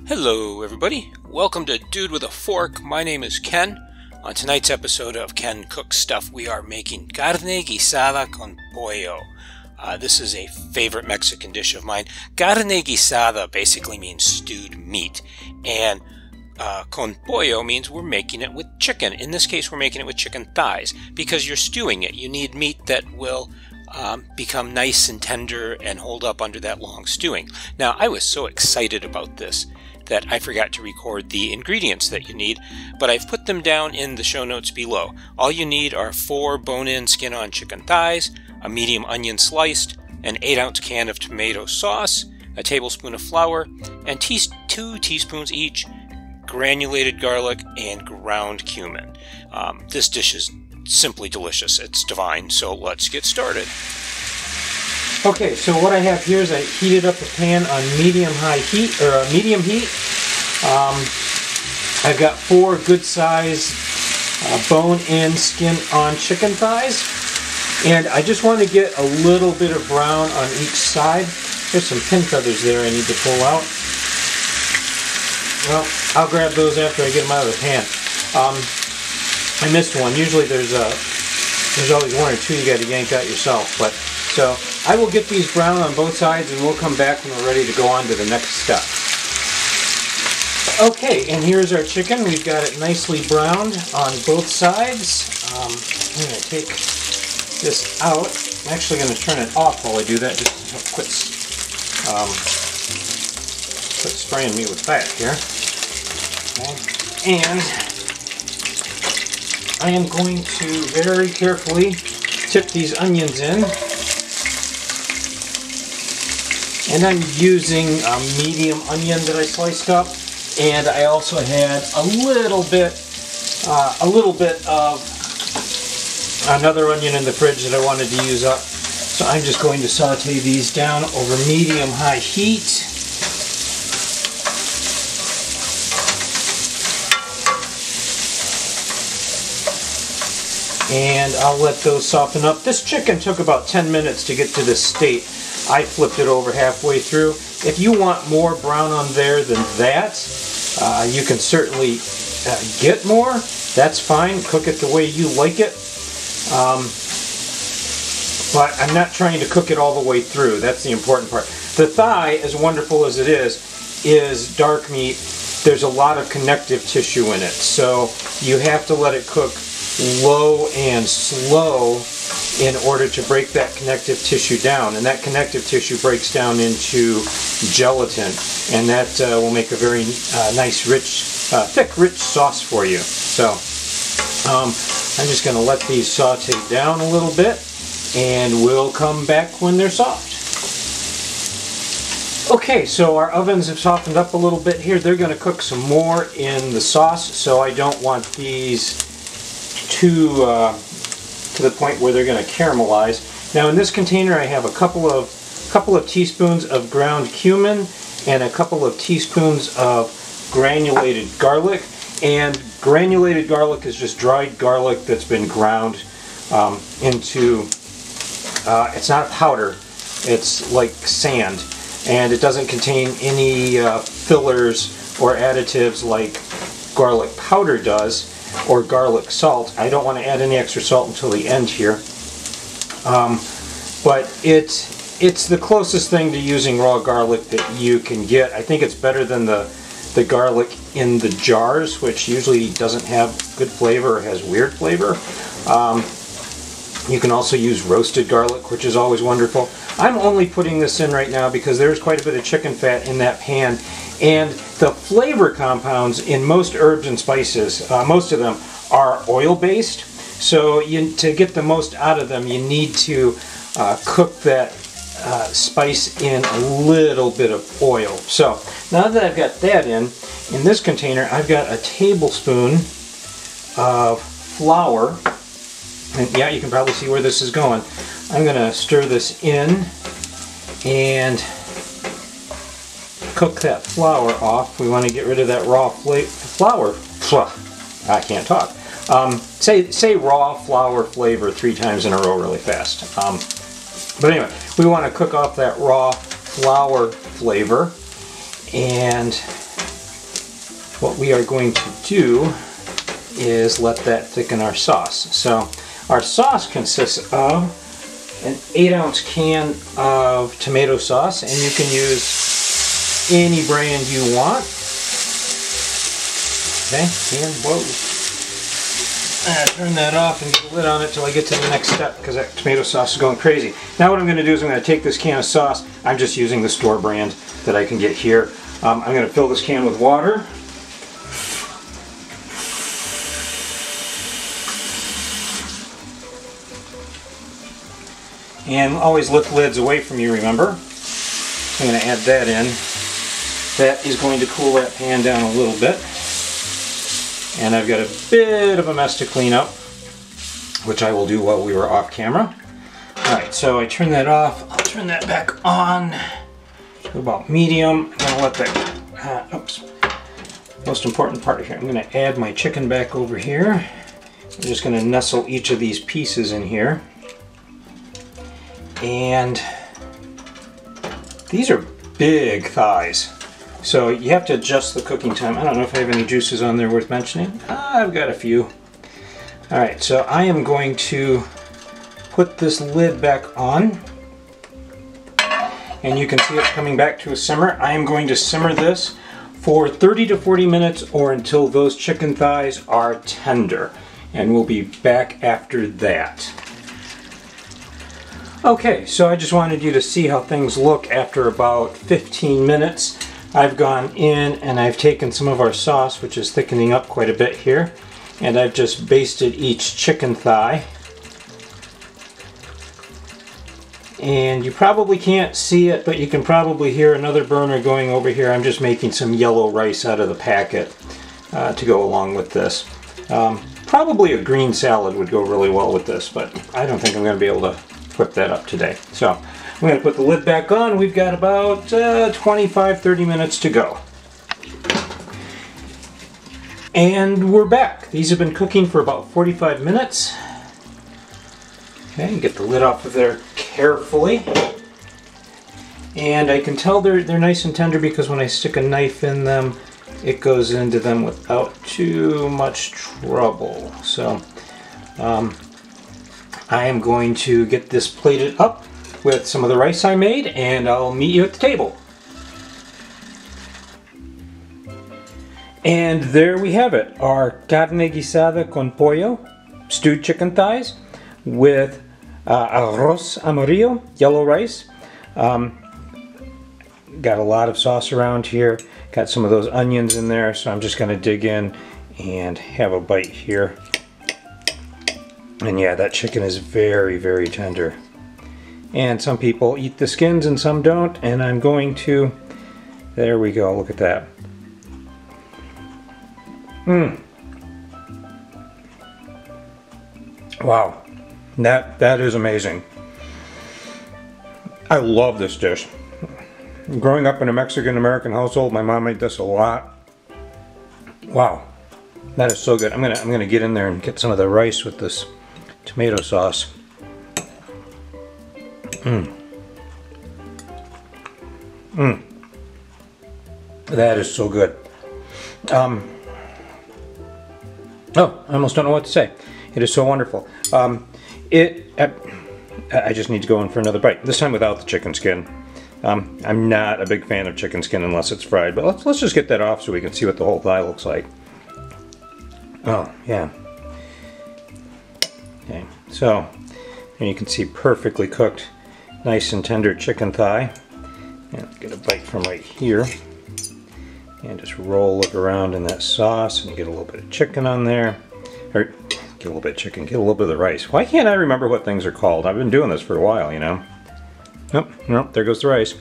Hello everybody, welcome to Dude with a Fork. My name is Ken. On tonight's episode of Ken Cooks Stuff, we are making carne guisada con pollo. This is a favorite Mexican dish of mine. Carne guisada basically means stewed meat, and con pollo means we're making it with chicken. In this case, we're making it with chicken thighs. Because you're stewing it, you need meat that will become nice and tender and hold up under that long stewing. Now, I was so excited about this that I forgot to record the ingredients that you need, but I've put them down in the show notes below. All you need are 4 bone-in, skin-on chicken thighs, a medium onion sliced, an 8-ounce can of tomato sauce, a tablespoon of flour, and 2 teaspoons each granulated garlic and ground cumin. This dish is simply delicious. It's divine, so let's get started. Okay, so what I have here is I heated up a pan on medium heat. I've got 4 good size bone-in, skin-on chicken thighs, and I just want to get a little bit of brown on each side. There's some pin feathers there I need to pull out. Well, I'll grab those after I get them out of the pan. I missed one. Usually there's always 1 or 2 you got to yank out yourself, but so I will get these brown on both sides and we'll come back when we're ready to go on to the next step. Okay, and here's our chicken. We've got it nicely browned on both sides. I'm going to take this out. I'm actually going to turn it off while I do that, just to quit spraying me with fat here. Okay. And I am going to very carefully tip these onions in. And I'm using a medium onion that I sliced up, and I also had a little bit of another onion in the fridge that I wanted to use up. So I'm just going to saute these down over medium-high heat. And I'll let those soften up. This chicken took about 10 minutes to get to this state. I flipped it over halfway through. If you want more brown on there than that, you can certainly get more. That's fine. Cook it the way you like it. But I'm not trying to cook it all the way through. That's the important part. The thigh, as wonderful as it is dark meat. There's a lot of connective tissue in it. So you have to let it cook low and slow in order to break that connective tissue down, and that connective tissue breaks down into gelatin, and that will make a very nice, rich, thick, rich sauce for you. So I'm just going to let these saute down a little bit, and we'll come back when they're soft. Okay, so our ovens have softened up a little bit here. They're going to cook some more in the sauce, so I don't want these to the point where they're going to caramelize. Now in this container I have a couple of teaspoons of ground cumin and a couple of teaspoons of granulated garlic. And granulated garlic is just dried garlic that's been ground into, it's not a powder, it's like sand. And it doesn't contain any fillers or additives like garlic powder does, or garlic salt. I don't want to add any extra salt until the end here. But it's the closest thing to using raw garlic that you can get. I think it's better than the garlic in the jars, which usually doesn't have good flavor or has weird flavor. You can also use roasted garlic, which is always wonderful. I'm only putting this in right now because there's quite a bit of chicken fat in that pan, and the flavor compounds in most herbs and spices, most of them are oil-based, so to get the most out of them you need to cook that spice in a little bit of oil. So now that I've got that in this container I've got a tablespoon of flour. And yeah, you can probably see where this is going. I'm going to stir this in and cook that flour off. We want to get rid of that raw flour. I can't talk. Say raw flour flavor 3 times in a row really fast. But anyway, we want to cook off that raw flour flavor, and what we are going to do is let that thicken our sauce. So our sauce consists of an 8-ounce can of tomato sauce, and you can use any brand you want. Okay, and whoa. Turn that off and get the lid on it till I get to the next step, because that tomato sauce is going crazy. Now what I'm going to do is I'm going to take this can of sauce. I'm just using the store brand that I can get here. I'm going to fill this can with water. And always lift lids away from you, remember? I'm going to add that in. That is going to cool that pan down a little bit. And I've got a bit of a mess to clean up, which I will do while we were off camera. Alright, so I turn that off. I'll turn that back on to about medium. I'm going to let that, oops, most important part here. I'm going to add my chicken back over here. I'm just going to nestle each of these pieces in here. And these are big thighs. So you have to adjust the cooking time. I don't know if I have any juices on there worth mentioning. I've got a few. Alright, so I am going to put this lid back on. And you can see it's coming back to a simmer. I am going to simmer this for 30 to 40 minutes or until those chicken thighs are tender. And we'll be back after that. Okay, so I just wanted you to see how things look after about 15 minutes. I've gone in and I've taken some of our sauce, which is thickening up quite a bit here, and I've just basted each chicken thigh. And you probably can't see it, but you can probably hear another burner going over here. I'm just making some yellow rice out of the packet to go along with this. Probably a green salad would go really well with this, but I don't think I'm going to be able to whip that up today. So I'm going to put the lid back on. We've got about 25-30 minutes to go. And we're back. These have been cooking for about 45 minutes. Okay, get the lid off of there carefully. And I can tell they're nice and tender because when I stick a knife in them, it goes into them without too much trouble. So I am going to get this plated up with some of the rice I made, and I'll meet you at the table. And there we have it, our carne guisada con pollo, stewed chicken thighs with arroz amarillo, yellow rice. Got a lot of sauce around here, got some of those onions in there, so I'm just going to dig in and have a bite here. And yeah, that chicken is very, very tender. And some people eat the skins and some don't, and I'm going to, there we go, look at that. Wow, that is amazing. I love this dish. Growing up in a Mexican-American household, my mom made this a lot. Wow, that is so good. I'm gonna get in there and get some of the rice with this tomato sauce. That is so good. Oh, I almost don't know what to say. It is so wonderful. I just need to go in for another bite. This time without the chicken skin. I'm not a big fan of chicken skin unless it's fried, but let's just get that off so we can see what the whole thigh looks like. Oh, yeah. Okay, so and you can see perfectly cooked, nice and tender chicken thigh. And get a bite from right here. And just roll it around in that sauce and get a little bit of chicken on there. Or get a little bit of chicken, get a little bit of the rice. Why can't I remember what things are called? I've been doing this for a while, you know. Nope, nope, there goes the rice.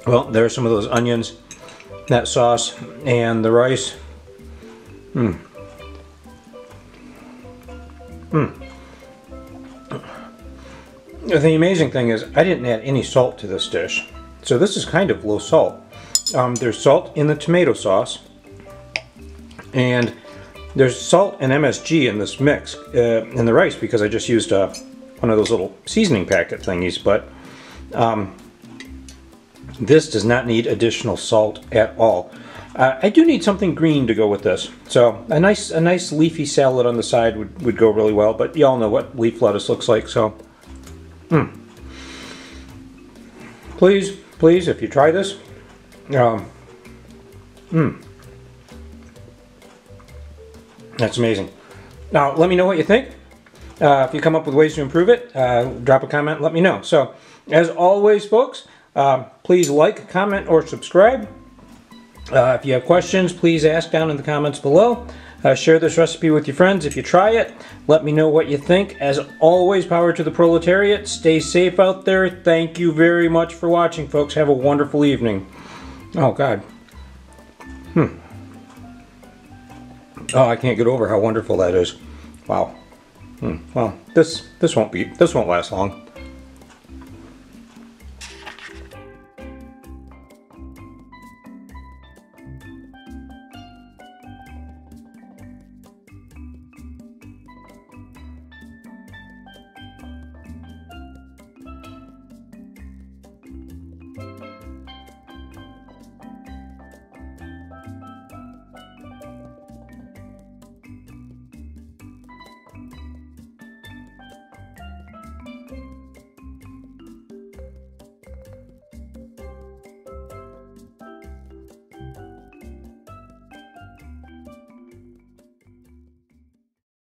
Well, there's some of those onions, that sauce, and the rice. The amazing thing is I didn't add any salt to this dish. So this is kind of low salt. There's salt in the tomato sauce, and there's salt and MSG in this mix, in the rice, because I just used one of those little seasoning packet thingies, but This does not need additional salt at all. I do need something green to go with this. So a nice leafy salad on the side would go really well, but y'all know what leaf lettuce looks like, so. Please, if you try this, that's amazing. Now, let me know what you think. If you come up with ways to improve it, drop a comment, let me know. So, as always, folks, please like, comment, or subscribe. If you have questions, please ask down in the comments below. Share this recipe with your friends if you try it. Let me know what you think. As always, power to the proletariat. Stay safe out there. Thank you very much for watching, folks. Have a wonderful evening. Oh, God. Oh, I can't get over how wonderful that is. Wow. Well, this won't last long.